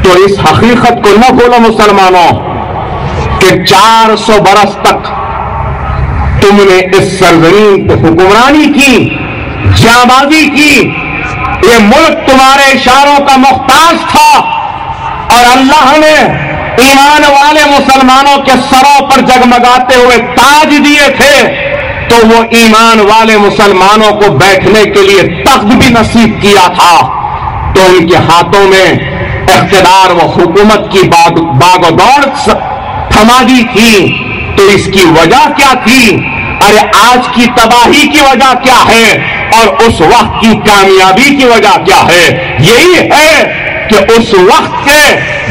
تو اس حقیقت کو نہ بھولو مسلمانوں کہ 400 برس تک تم نے اس سرزمین پہ حکمرانی کی، جانبازی کی، یہ ملک تمہارے اشاروں کا محتاج تھا، اور اللہ نے ایمان والے مسلمانوں کے سروں پر جگمگاتے ہوئے تاج دیے تھے، تو وہ ایمان والے مسلمانوں کو بیٹھنے کے لیے تخت بھی نصیب کیا تھا، تو ان کے ہاتھوں میں اقتدار و حکومت کی باغ و دوڑ تھما دی تھی۔ تو اس کی وجہ کیا تھی؟ ارے آج کی تباہی کی وجہ کیا ہے اور اس وقت کی کامیابی کی وجہ کیا ہے؟ یہی ہے کہ اس وقت کے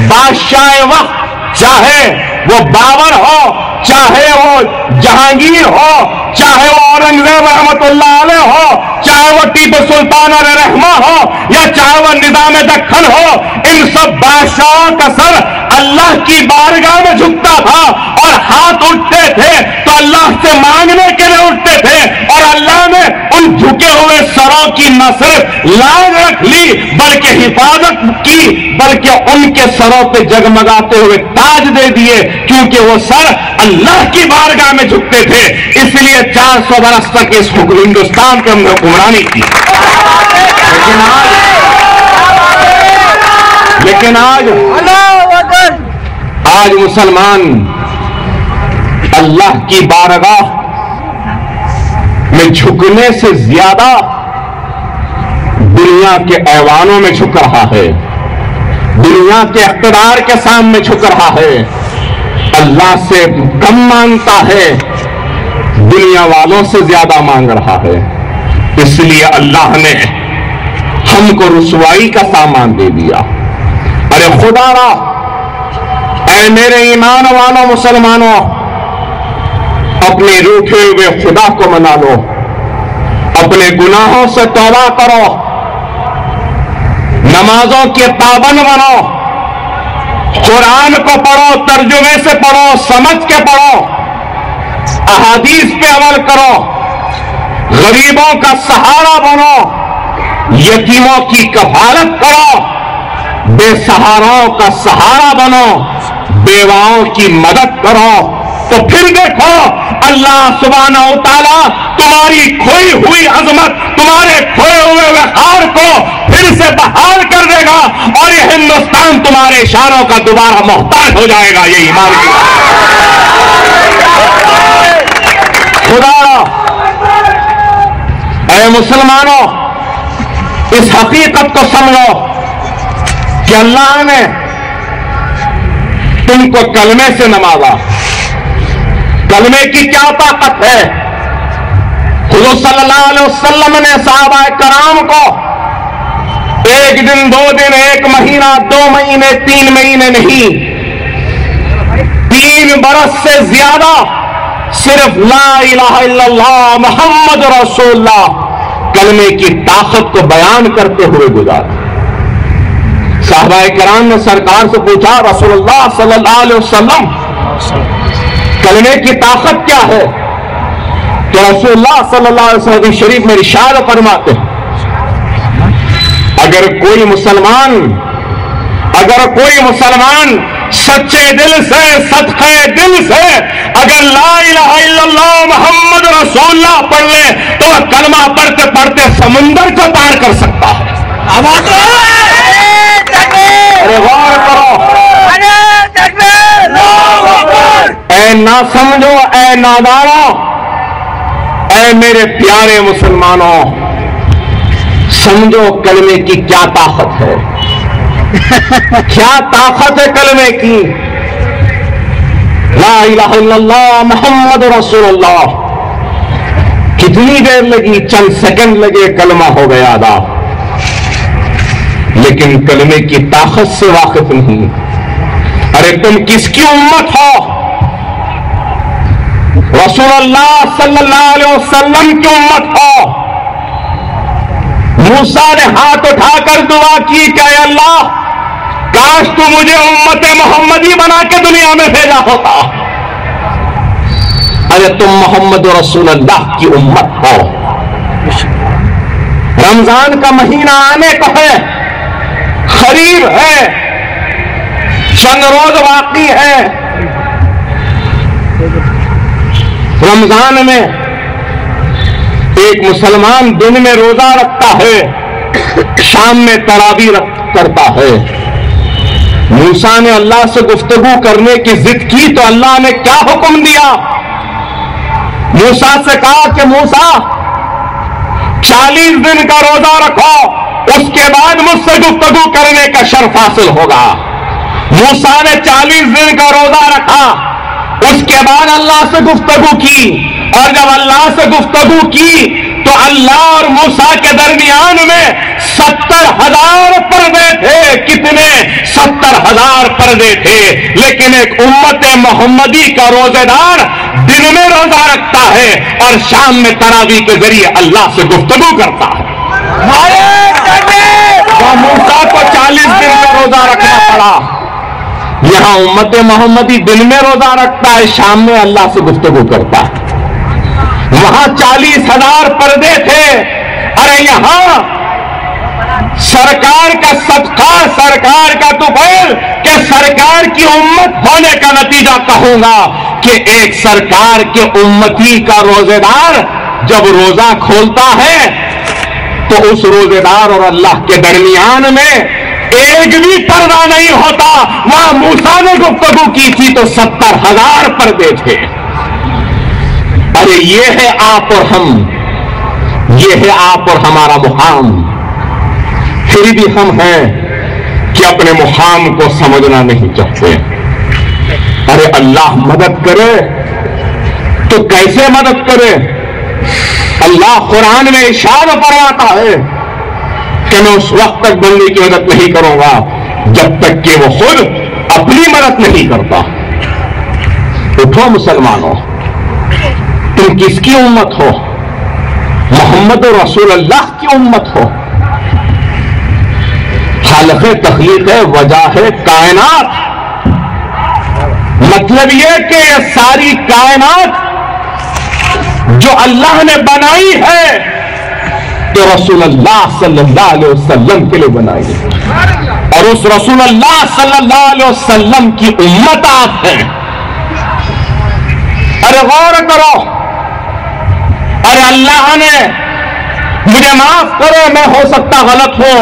بادشاہ وقت، چاہے وہ بابر ہو، چاہے وہ جہانگیر ہو، چاہے وہ اورنگزیب رحمت اللہ علیہ ہو، چاہے وہ ٹیپو سلطان علیہ رحمہ ہو، یا چاہے وہ نظام دکن ہو، ان سب بادشاہوں کا سر اللہ کی بارگاہ میں جھکتا تھا اور ہاتھ اٹھتے تھے تو اللہ سے مانگنے کے لیے اٹھتے تھے، اور اللہ نے ان جھکے ہوئے سروں کی نہ صرف لاج رکھ لی بلکہ حفاظت کی، بلکہ ان کے سروں پہ جگمگاتے ہوئے تاج دے دیے، کیونکہ وہ سر اللہ کی بارگاہ میں جھکتے تھے، اس لیے 400 برس تک اس ہندوستان کے ہم نے حکمرانی کی۔ لیکن آج مسلمان اللہ کی بارگاہ میں جھکنے سے زیادہ دنیا کے ایوانوں میں جھک رہا ہے، دنیا کے اقتدار کے سامنے جھک رہا ہے، اللہ سے کم مانگتا ہے، دنیا والوں سے زیادہ مانگ رہا ہے۔ اس لیے اللہ نے ہم کو رسوائی کا سامان دے دیا۔ ارے خدا را، اے میرے ایمان والوں مسلمانوں، اپنے روٹھے ہوئے خدا کو منا لو، اپنے گناہوں سے توبہ کرو، نمازوں کے پابند بنو، قرآن کو پڑھو، ترجمے سے پڑھو، سمجھ کے پڑھو، احادیث پہ عمل کرو، غریبوں کا سہارا بنو، یتیموں کی کفالت کرو، بے سہاراؤں کا سہارا بنو، بیواؤں کی مدد کرو، تو پھر دیکھو اللہ سبحانہ و تعالیٰ تمہاری کھوئی ہوئی عظمت، تمہارے کھوئے ہوئے وقار کو پھر سے بحال کر دے گا، اور یہ ہندوستان تمہارے اشاروں کا دوبارہ محتاج ہو جائے گا۔ یہ ایمان کی خدا، اے مسلمانوں، اس حقیقت کو سمجھو کہ اللہ نے تم کو کلمے سے نوازا۔ کلمے کی کیا طاقت ہے؟ حضور صلی اللہ علیہ وسلم نے صحابہ کرام کو 1 دن 2 دن 1 مہینہ 2 مہینے 3 مہینے نہیں، 3 برس سے زیادہ صرف لا الہ الا اللہ محمد رسول اللہ کلمے کی طاقت کو بیان کرتے ہوئے گزارا۔ صحابہ کرام نے سرکار سے پوچھا، رسول اللہ صلی اللہ علیہ وسلم کلمے کی طاقت کیا ہے؟ تو رسول اللہ صلی اللہ علیہ وسلم شریف میں ارشاد فرماتے ہیں، اگر کوئی مسلمان سچے دل سے، صدقے دل سے اگر لا الہ الا اللہ محمد رسول اللہ پڑھ لے تو وہ کلمہ پڑھتے پڑھتے سمندر کو پار کر سکتا ہے۔ ارے غور کرو، اے نہ سمجھو، اے نادانوں، اے میرے پیارے مسلمانوں، سمجھو کلمے کی کیا طاقت ہے، کیا طاقت ہے کلمے کی۔ لا الہ الا اللہ محمد رسول اللہ، کتنی دیر لگی؟ چند سیکنڈ لگے، کلمہ ہو گیا ادا، لیکن کلمے کی طاقت سے واقف نہیں۔ ارے تم کس کی امت ہو؟ رسول اللہ صلی اللہ علیہ وسلم کی امت ہو۔ موسیٰ نے ہاتھ اٹھا کر دعا کی کہ اے اللہ، کاش تو مجھے امت محمدی بنا کے دنیا میں بھیجا ہوتا۔ ارے تم محمد رسول اللہ کی امت ہو۔ رمضان کا مہینہ آنے کو ہے، قریب ہے، چند روز باقی ہے رمضان میں. ایک مسلمان دن میں روزہ رکھتا ہے, شام میں تراویح کرتا ہے. موسیٰ نے اللہ سے گفتگو کرنے کی ضد کی تو اللہ نے کیا حکم دیا؟ موسیٰ سے کہا کہ موسیٰ 40 دن کا روزہ رکھو, اس کے بعد مجھ سے گفتگو کرنے کا شرف حاصل ہوگا. موسیٰ نے 40 دن کا روزہ رکھا, اس کے بعد اللہ سے گفتگو کی, اور جب اللہ سے گفتگو کی تو اللہ اور موسیٰ کے درمیان میں 70,000 پردے تھے. کتنے؟ 70,000 پردے تھے. لیکن ایک امت محمدی کا روزے دار دن میں روزہ رکھتا ہے اور شام میں تراویح کے ذریعے اللہ سے گفتگو کرتا ہے. موسیٰ کو 40 دن کا روزہ رکھنا پڑا. یہاں امت محمدی دن میں روزہ رکھتا ہے, شام میں اللہ سے گفتگو کرتا ہے. وہاں 40,000 پردے تھے. ارے یہاں سرکار کا صدقہ, سرکار کا طفیل کہ سرکار کی امت ہونے کا نتیجہ کہوں گا کہ ایک سرکار کے امتی کا روزے دار جب روزہ کھولتا ہے تو اس روزے دار اور اللہ کے درمیان میں ایک بھی پردہ نہیں ہوتا. وہاں موسیٰ نے گفتگو کی تھی تو 70,000 پردے تھے. ارے یہ ہے آپ اور ہم, یہ ہے آپ اور ہمارا مقام. پھر بھی ہم ہیں کہ اپنے مقام کو سمجھنا نہیں چاہتے. ارے اللہ مدد کرے تو کیسے مدد کرے؟ اللہ قرآن میں ارشاد فرماتا ہے کہ میں اس وقت تک بندے کی مدد نہیں کروں گا جب تک کہ وہ خود اپنی مدد نہیں کرتا. اٹھو مسلمانوں, تم کس کی امت ہو؟ محمد رسول اللہ کی امت ہو. خالق تخلیق ہے, وجہ ہے کائنات. مطلب یہ کہ یہ ساری کائنات جو اللہ نے بنائی ہے تو رسول اللہ صلی اللہ علیہ وسلم کے لیے بنائی ہے, اور اس رسول اللہ صلی اللہ علیہ وسلم کی امت آپ ہیں. ارے غور کرو, ارے اللہ نے مجھے معاف کرو, میں ہو سکتا غلط ہوں,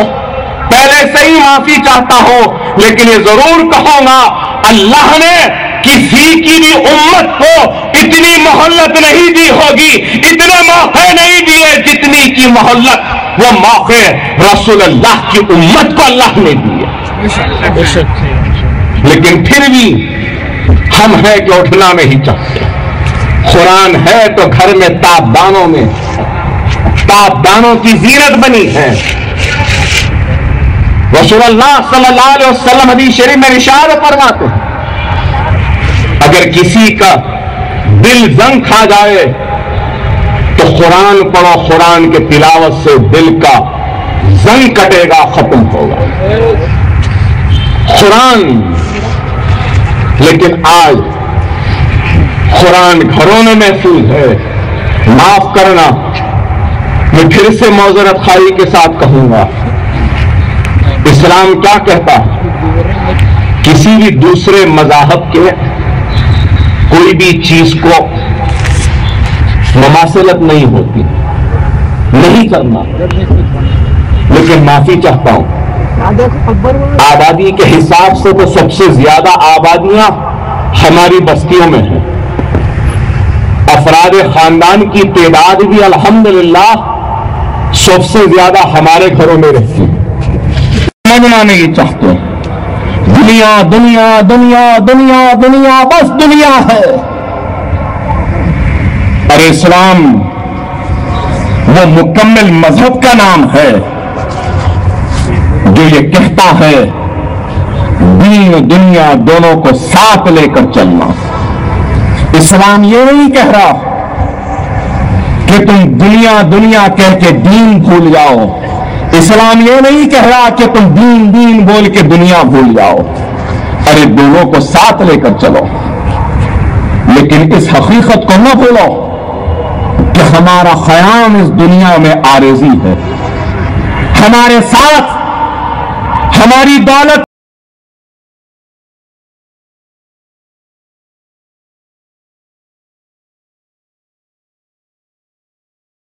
پہلے سے ہی معافی چاہتا ہوں, لیکن یہ ضرور کہوں گا اللہ نے کسی کی بھی امت کو اتنی مہلت نہیں دی ہوگی, اتنے موقع نہیں دیے جتنی کی مہلت وہ موقع رسول اللہ کی امت کو اللہ نے دیے. لیکن پھر بھی ہم ہیں کہ اٹھنا نہیں چاہتے. قرآن ہے تو گھر میں تابدانوں کی زینت بنی ہے. رسول اللہ صلی اللہ علیہ وسلم حدیث شریف میں ارشاد فرماتے ہیں اگر کسی کا دل زنگ کھا جائے تو قرآن پڑھو, قرآن کے تلاوت سے دل کا زنگ کٹے گا, ختم ہوگا قرآن. لیکن آج قرآن گھروں میں محفوظ ہے. معاف کرنا, میں پھر سے معذرت خواہی کے ساتھ کہوں گا, اسلام کیا کہتا ہے؟ کسی بھی دوسرے مذاہب کے کوئی بھی چیز کو مماثلت نہیں ہوتی, نہیں کرنا. لیکن معافی چاہتا ہوں, آبادی کے حساب سے تو سب سے زیادہ آبادیاں ہماری بستیوں میں ہیں. افراد خاندان کی تعداد بھی الحمدللہ سب سے زیادہ ہمارے گھروں میں رہتی ہے. سمجھنا نہیں چاہتے, دنیا دنیا دنیا دنیا دنیا بس دنیا ہے. اور اسلام وہ مکمل مذہب کا نام ہے جو یہ کہتا ہے دین و دنیا دونوں کو ساتھ لے کر چلنا. اسلام یہ نہیں کہہ رہا کہ تم دنیا دنیا کہہ کے دین بھول جاؤ. اسلام یہ نہیں کہہ رہا کہ تم دین دین بول کے دنیا بھول جاؤ. ارے دونوں کو ساتھ لے کر چلو, لیکن اس حقیقت کو نہ بھولو کہ ہمارا قیام اس دنیا میں عارضی ہے. ہمارے ساتھ ہماری دولت